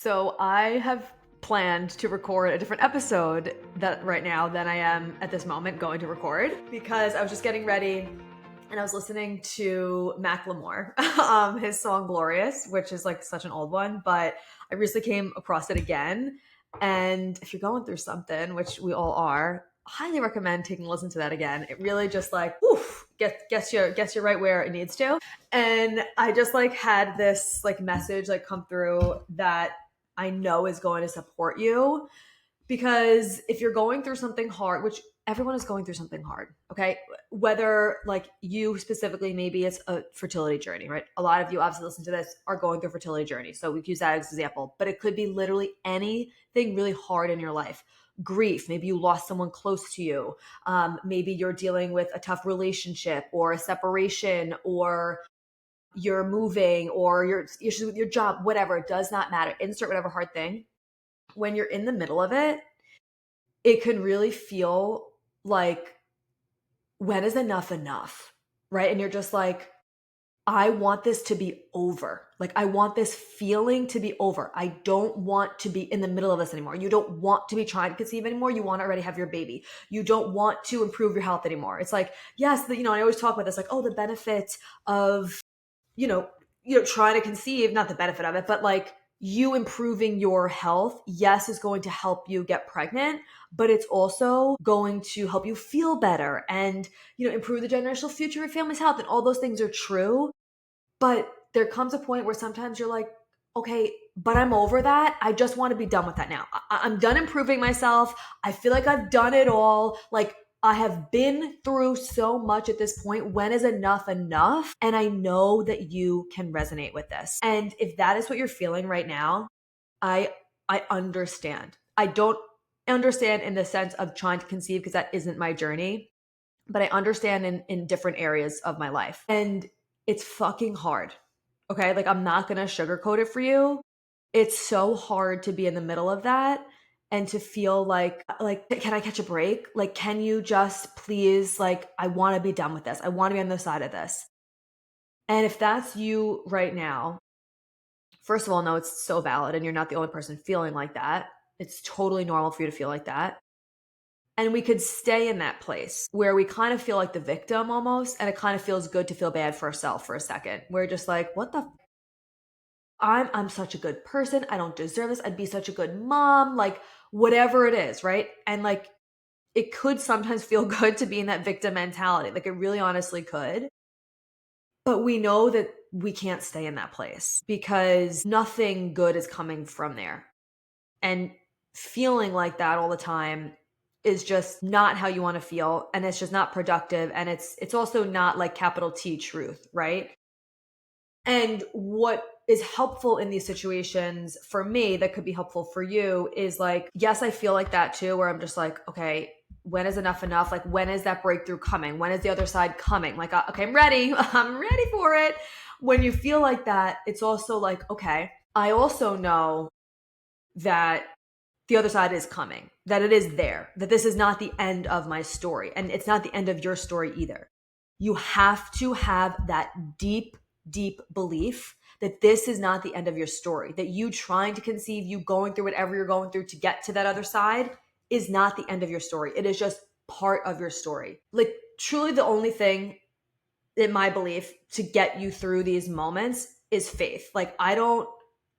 So I have planned to record a different episode that right now than I am at this moment going to record because I was just getting ready and I was listening to Macklemore, his song Glorious, which is like such an old one, but I recently came across it again. And if you're going through something, which we all are, highly recommend taking a listen to that again. It really just like, oof, gets you right where it needs to. And I just like had this like message like come through that I know is going to support you because if you're going through something hard, which everyone is going through something hard, okay? Whether like you specifically, maybe it's a fertility journey, right? A lot of you obviously listen to this are going through a fertility journey. So we can use that as an example, but it could be literally anything really hard in your life. Grief, maybe you lost someone close to you. Maybe you're dealing with a tough relationship or a separation or you're moving or your issues with your job, whatever, it does not matter. Insert whatever hard thing. When you're in the middle of it, it can really feel like, when is enough enough? Right? And you're just like, I want this to be over. Like, I want this feeling to be over. I don't want to be in the middle of this anymore. You don't want to be trying to conceive anymore. You want to already have your baby. You don't want to improve your health anymore. It's like, yes, I always talk about this, like, oh, the benefit of you know, trying to conceive, not the benefit of it, but like you improving your health, yes, is going to help you get pregnant, but it's also going to help you feel better and, improve the generational future of your family's health. And all those things are true. But there comes a point where sometimes you're like, okay, but I'm over that. I just want to be done with that now. I'm done improving myself. I feel like I've done it all. Like, I have been through so much at this point. When is enough enough? And I know that you can resonate with this. And if that is what you're feeling right now, I I understand. I don't understand in the sense of trying to conceive because that isn't my journey, but I understand in different areas of my life. And it's fucking hard. Okay? Like, I'm not going to sugarcoat it for you. It's so hard to be in the middle of that and to feel like can I catch a break? Like, can you just please, like, I want to be done with this. I want to be on the side of this. And if that's you right now, first of all, no, it's so valid and you're not the only person feeling like that. It's totally normal for you to feel like that. And we could stay in that place where we kind of feel like the victim almost, and it kind of feels good to feel bad for ourselves for a second. We're just like, what the I'm such a good person. I don't deserve this. I'd be such a good mom, like whatever it is, right? And like it could sometimes feel good to be in that victim mentality. Like it really honestly could. But we know that we can't stay in that place because nothing good is coming from there. And feeling like that all the time is just not how you want to feel, and it's just not productive, and it's also not like capital T truth, right? And what is helpful in these situations for me that could be helpful for you is like, yes, I feel like that too, where I'm just like, okay, when is enough enough? Like, when is that breakthrough coming? When is the other side coming? Like, okay, I'm ready. I'm ready for it. When you feel like that, it's also like, okay, I also know that the other side is coming, that it is there, that this is not the end of my story. And it's not the end of your story either. You have to have that deep, deep belief that this is not the end of your story, that you trying to conceive, you going through whatever you're going through to get to that other side is not the end of your story. It is just part of your story. Like, truly, the only thing, in my belief, to get you through these moments is faith. Like, I don't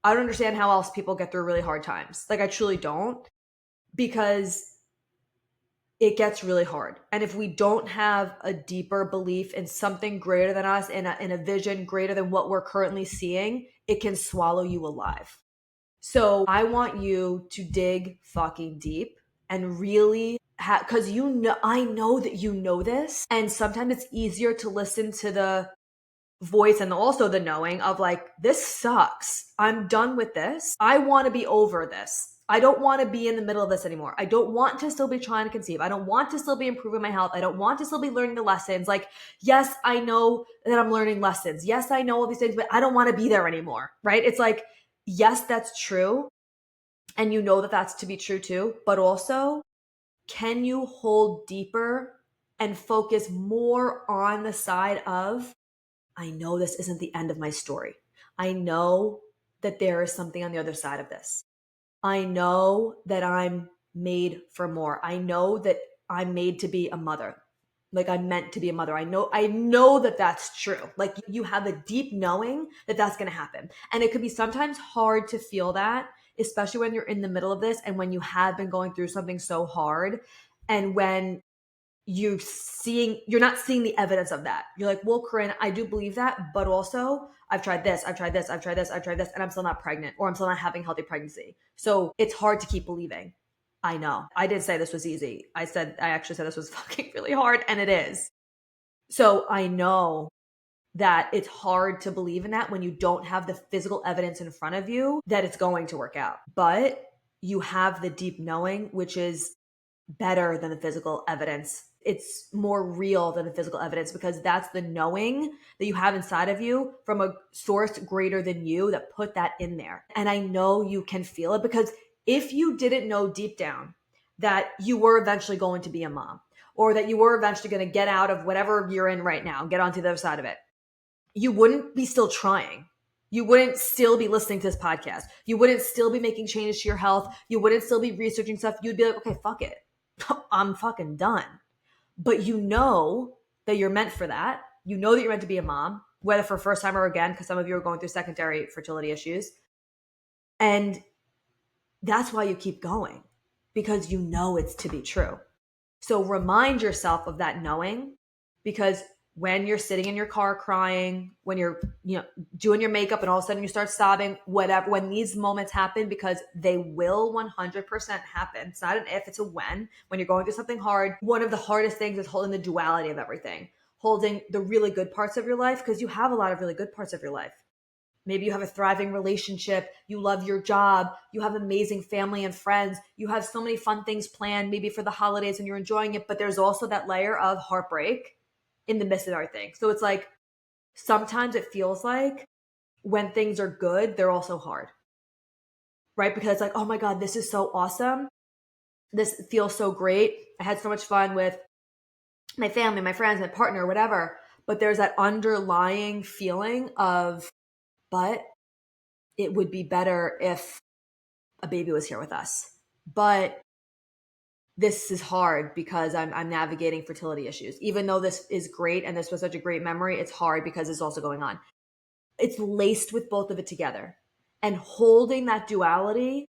understand how else people get through really hard times. Like, I truly don't, because it gets really hard. And if we don't have a deeper belief in something greater than us, in a vision greater than what we're currently seeing, it can swallow you alive. So I want you to dig fucking deep and really because I know that you know this. And sometimes it's easier to listen to the voice and also the knowing of like, this sucks. I'm done with this. I want to be over this. I don't want to be in the middle of this anymore. I don't want to still be trying to conceive. I don't want to still be improving my health. I don't want to still be learning the lessons. Like, yes, I know that I'm learning lessons. Yes, I know all these things, but I don't want to be there anymore. Right? It's like, yes, that's true. And you know that that's to be true too. But also, can you hold deeper and focus more on the side of, I know this isn't the end of my story. I know that there is something on the other side of this. I know that I'm made for more. I know that I'm made to be a mother. Like I'm meant to be a mother. I know that that's true. Like you have a deep knowing that that's going to happen. And it could be sometimes hard to feel that, especially when you're in the middle of this and when you have been going through something so hard and when you're not seeing the evidence of that. You're like, well, Corinne, I do believe that, but also I've tried this, I've tried this, I've tried this, I've tried this, and I'm still not pregnant or I'm still not having healthy pregnancy. So it's hard to keep believing. I know. I did say this was easy. I actually said this was fucking really hard, and it is. So I know that it's hard to believe in that when you don't have the physical evidence in front of you that it's going to work out. But you have the deep knowing, which is better than the physical evidence. It's more real than the physical evidence because that's the knowing that you have inside of you from a source greater than you that put that in there. And I know you can feel it because if you didn't know deep down that you were eventually going to be a mom or that you were eventually going to get out of whatever you're in right now and get onto the other side of it, you wouldn't be still trying. You wouldn't still be listening to this podcast. You wouldn't still be making changes to your health. You wouldn't still be researching stuff. You'd be like, okay, fuck it. I'm fucking done. But you know that you're meant for that. You know that you're meant to be a mom, whether for first time or again, because some of you are going through secondary fertility issues. And that's why you keep going, because you know it's to be true. So remind yourself of that knowing, because when you're sitting in your car crying, when you're, doing your makeup and all of a sudden you start sobbing, whatever, when these moments happen, because they will 100% happen. It's not an if, it's a when you're going through something hard. One of the hardest things is holding the duality of everything, holding the really good parts of your life, because you have a lot of really good parts of your life. Maybe you have a thriving relationship, you love your job, you have amazing family and friends, you have so many fun things planned, maybe for the holidays and you're enjoying it, but there's also that layer of heartbreak in the midst of everything. So it's like, sometimes it feels like when things are good, they're also hard, right? Because it's like, oh my God, this is so awesome. This feels so great. I had so much fun with my family, my friends, my partner, whatever. But there's that underlying feeling of, but it would be better if a baby was here with us. But this is hard because I'm navigating fertility issues. Even though this is great and this was such a great memory, it's hard because it's also going on. It's laced with both of it together. And holding that duality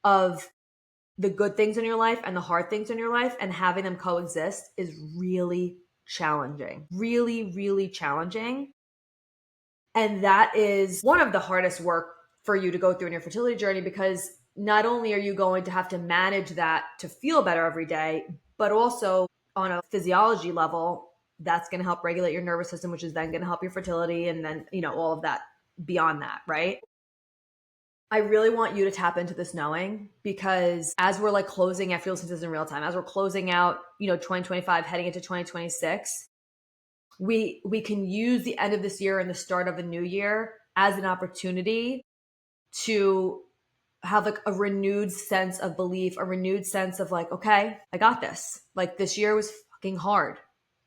of the good things in your life and the hard things in your life and having them coexist is really challenging. Really, really challenging. And that is one of the hardest work for you to go through in your fertility journey, because not only are you going to have to manage that to feel better every day, but also on a physiology level, that's going to help regulate your nervous system, which is then going to help your fertility. And then, all of that beyond that, right? I really want you to tap into this knowing, because as we're like closing, I feel since this is in real time, as we're closing out, 2025, heading into 2026, we can use the end of this year and the start of a new year as an opportunity to have like a renewed sense of belief, a renewed sense of like, okay, I got this. Like this year was fucking hard.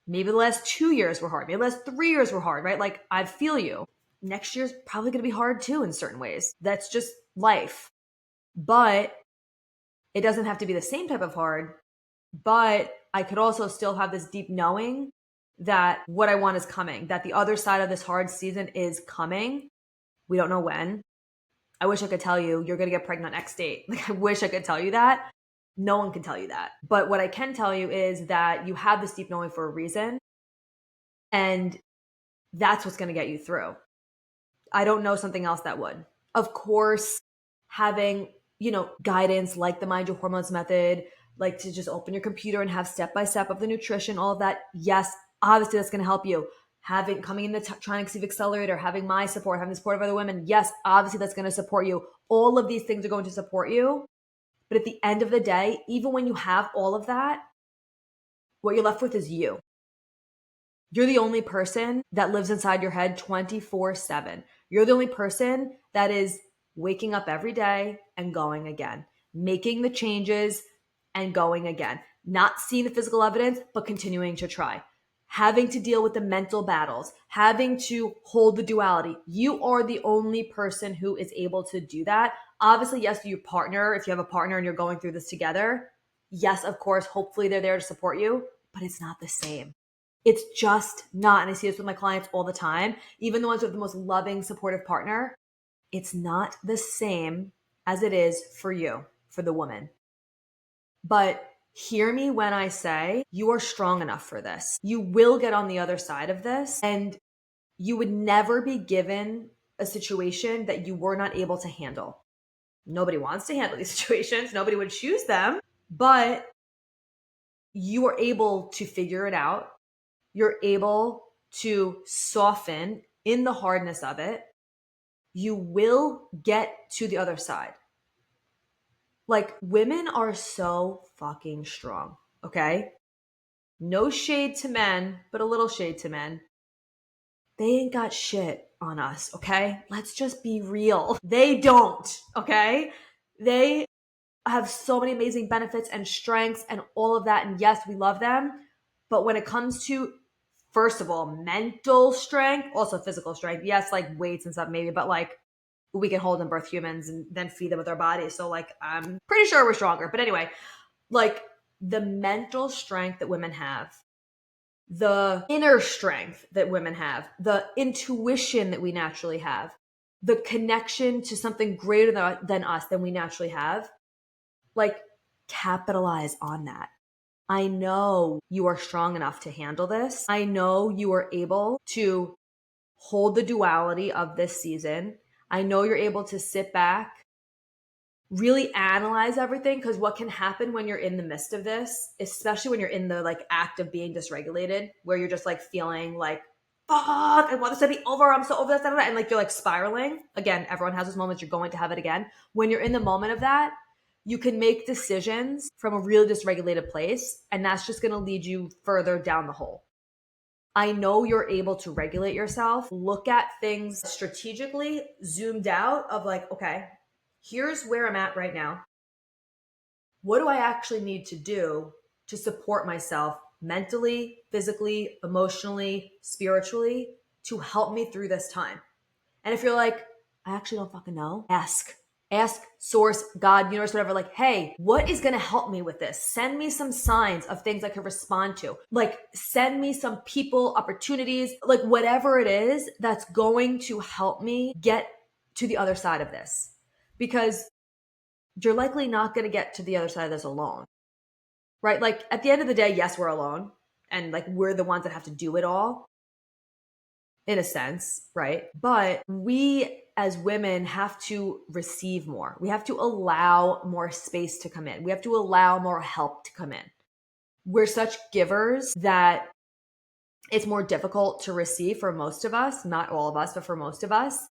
Maybe the last 2 years were hard. Maybe the last 3 years were hard, right? Like I feel you. Next year's probably going to be hard too in certain ways. That's just life. But it doesn't have to be the same type of hard. But I could also still have this deep knowing that what I want is coming, that the other side of this hard season is coming. We don't know when. I wish I could tell you you're going to get pregnant on X date. Like I wish I could tell you that. No one can tell you that. But what I can tell you is that you have this deep knowing for a reason. And that's what's going to get you through. I don't know something else that would. Of course, having, guidance like the Mind Your Hormones method, like to just open your computer and have step-by-step of the nutrition, all of that. Yes, obviously that's going to help you. Coming in the Trying to Conceive Accelerator, having my support, having the support of other women. Yes, obviously that's going to support you. All of these things are going to support you. But at the end of the day, even when you have all of that, what you're left with is you. You're the only person that lives inside your head 24/7. You're the only person that is waking up every day and going again, making the changes and going again, not seeing the physical evidence, but continuing to try. having to deal with the mental battles, having to hold the duality. You are the only person who is able to do that. Obviously, yes, your partner, if you have a partner and you're going through this together, yes, of course, hopefully they're there to support you, but it's not the same. It's just not. And I see this with my clients all the time, even the ones with the most loving, supportive partner. It's not the same as it is for you, for the woman. But hear me when I say you are strong enough for this. You will get on the other side of this, and you would never be given a situation that you were not able to handle. Nobody wants to handle these situations. Nobody would choose them, but you are able to figure it out. You're able to soften in the hardness of it. You will get to the other side. Like, women are so fucking strong, okay? No shade to men, but a little shade to men. They ain't got shit on us, okay? Let's just be real. They don't, okay? They have so many amazing benefits and strengths and all of that. And yes, we love them. But when it comes to, first of all, mental strength, also physical strength, yes, like weights and stuff maybe, but like we can hold and birth humans and then feed them with our bodies. So like, I'm pretty sure we're stronger. But anyway, like the mental strength that women have, the inner strength that women have, the intuition that we naturally have, the connection to something greater than us than we naturally have, like capitalize on that. I know you are strong enough to handle this. I know you are able to hold the duality of this season. I know you're able to sit back, really analyze everything, because what can happen when you're in the midst of this, especially when you're in the like act of being dysregulated, where you're just like feeling like, fuck, I want this to be over, I'm so over this, and like you're like spiraling. Again, everyone has those moments, you're going to have it again. When you're in the moment of that, you can make decisions from a really dysregulated place, and that's just going to lead you further down the hole. I know you're able to regulate yourself, look at things strategically, zoomed out of like, okay, here's where I'm at right now. What do I actually need to do to support myself mentally, physically, emotionally, spiritually to help me through this time? And if you're like, I actually don't fucking know, ask source, God, universe, whatever, like, hey, what is going to help me with this? Send me some signs of things I can respond to. Like, send me some people, opportunities, like whatever it is that's going to help me get to the other side of this. Because you're likely not going to get to the other side of this alone, right? Like at the end of the day, yes, we're alone and like we're the ones that have to do it all in a sense, right? But we as women have to receive more. We have to allow more space to come in. We have to allow more help to come in. We're such givers that it's more difficult to receive for most of us, not all of us, but for most of us.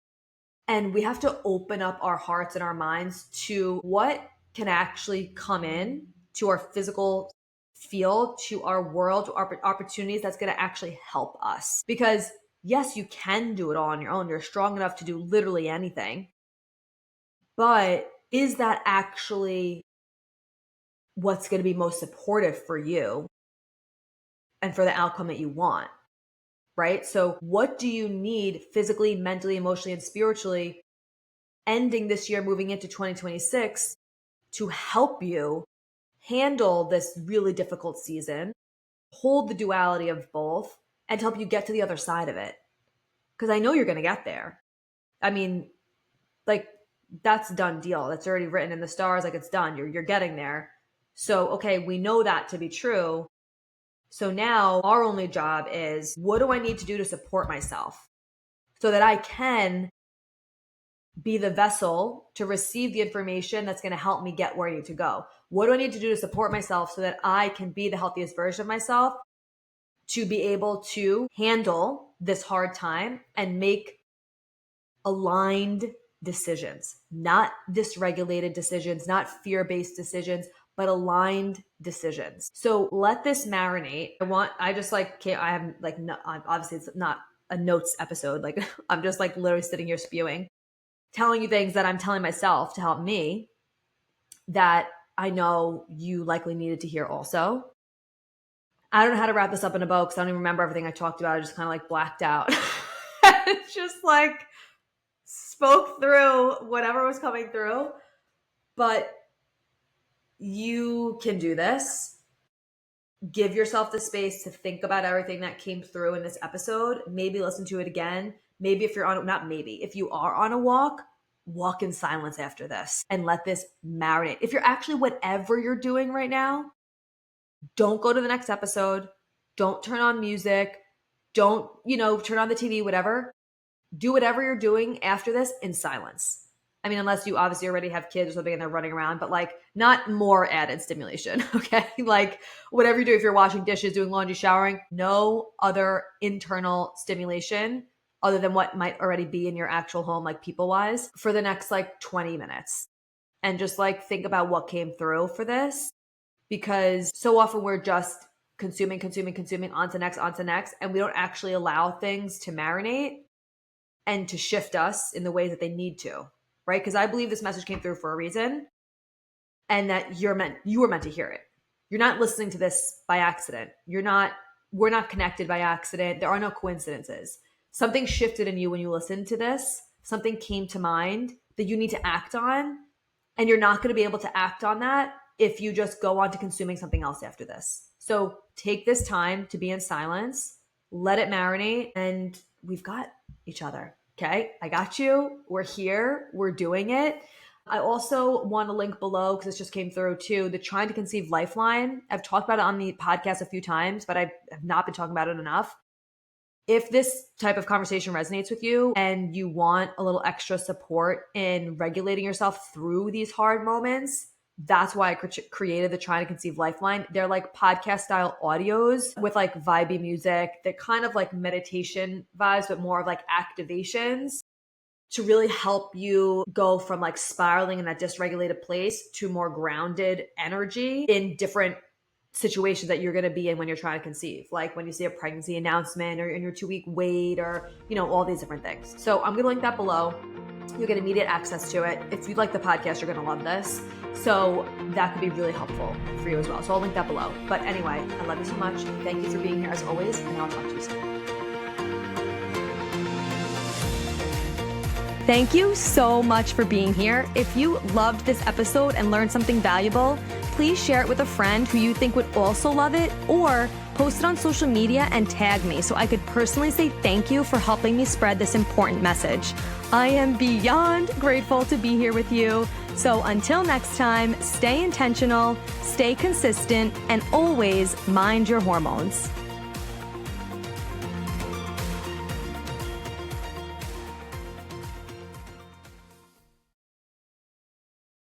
And we have to open up our hearts and our minds to what can actually come in to our physical field, to our world, to our opportunities that's going to actually help us. Because yes, you can do it all on your own. You're strong enough to do literally anything. But is that actually what's going to be most supportive for you and for the outcome that you want? Right? So what do you need physically, mentally, emotionally, and spiritually ending this year, moving into 2026 to help you handle this really difficult season, hold the duality of both, and to help you get to the other side of it? Because I know you're going to get there. I mean, like that's a done deal. That's already written in the stars. Like it's done. You're getting there. So, okay, we know that to be true. So now our only job is, what do I need to do to support myself so that I can be the vessel to receive the information that's going to help me get where I need to go? What do I need to do to support myself so that I can be the healthiest version of myself to be able to handle this hard time and make aligned decisions, not dysregulated decisions, not fear-based decisions, but aligned decisions. So let this marinate. I just like, I have like, no, obviously it's not a notes episode. Like I'm just like literally sitting here spewing, telling you things that I'm telling myself to help me that I know you likely needed to hear also. I don't know how to wrap this up in a bow because I don't even remember everything I talked about. I just kind of like blacked out. Just like spoke through whatever was coming through. But you can do this. Give yourself the space to think about everything that came through in this episode. Maybe listen to it again. Maybe if you're on, not maybe, if you are on a walk in silence after this and let this marinate. If you're actually, whatever you're doing right now, don't go to the next episode. Don't turn on music. Don't, turn on the TV, whatever. Do whatever you're doing after this in silence. I mean, unless you obviously already have kids or something and they're running around, but like not more added stimulation, okay? Like whatever you do, if you're washing dishes, doing laundry, showering, no other internal stimulation other than what might already be in your actual home, like people-wise, for the next like 20 minutes. And just like think about what came through for this, because so often we're just consuming, on to next, and we don't actually allow things to marinate and to shift us in the ways that they need to. Right? Because I believe this message came through for a reason and that you were meant to hear it. You're not listening to this by accident. We're not connected by accident. There are no coincidences. Something shifted in you when you listened to this. Something came to mind that you need to act on. And you're not going to be able to act on that if you just go on to consuming something else after this. So take this time to be in silence, let it marinate, and we've got each other. Okay, I got you. We're here. We're doing it. I also want to link below, because this just came through too, the Trying to Conceive Lifeline. I've talked about it on the podcast a few times, but I have not been talking about it enough. If this type of conversation resonates with you and you want a little extra support in regulating yourself through these hard moments, that's why I created the Trying to Conceive Lifeline. They're like podcast style audios with like vibey music. They're kind of like meditation vibes, but more of like activations to really help you go from like spiraling in that dysregulated place to more grounded energy in different situations that you're going to be in when you're trying to conceive, like when you see a pregnancy announcement or in your 2-week wait, or all these different things. So I'm going to link that below. You'll get immediate access to it. If you like the podcast, you're going to love this. So that could be really helpful for you as well. So I'll link that below. But anyway, I love you so much. Thank you for being here as always, and I'll talk to you soon. Thank you so much for being here. If you loved this episode and learned something valuable, please share it with a friend who you think would also love it, or post it on social media and tag me so I could personally say thank you for helping me spread this important message. I am beyond grateful to be here with you. So until next time, stay intentional, stay consistent, and always mind your hormones.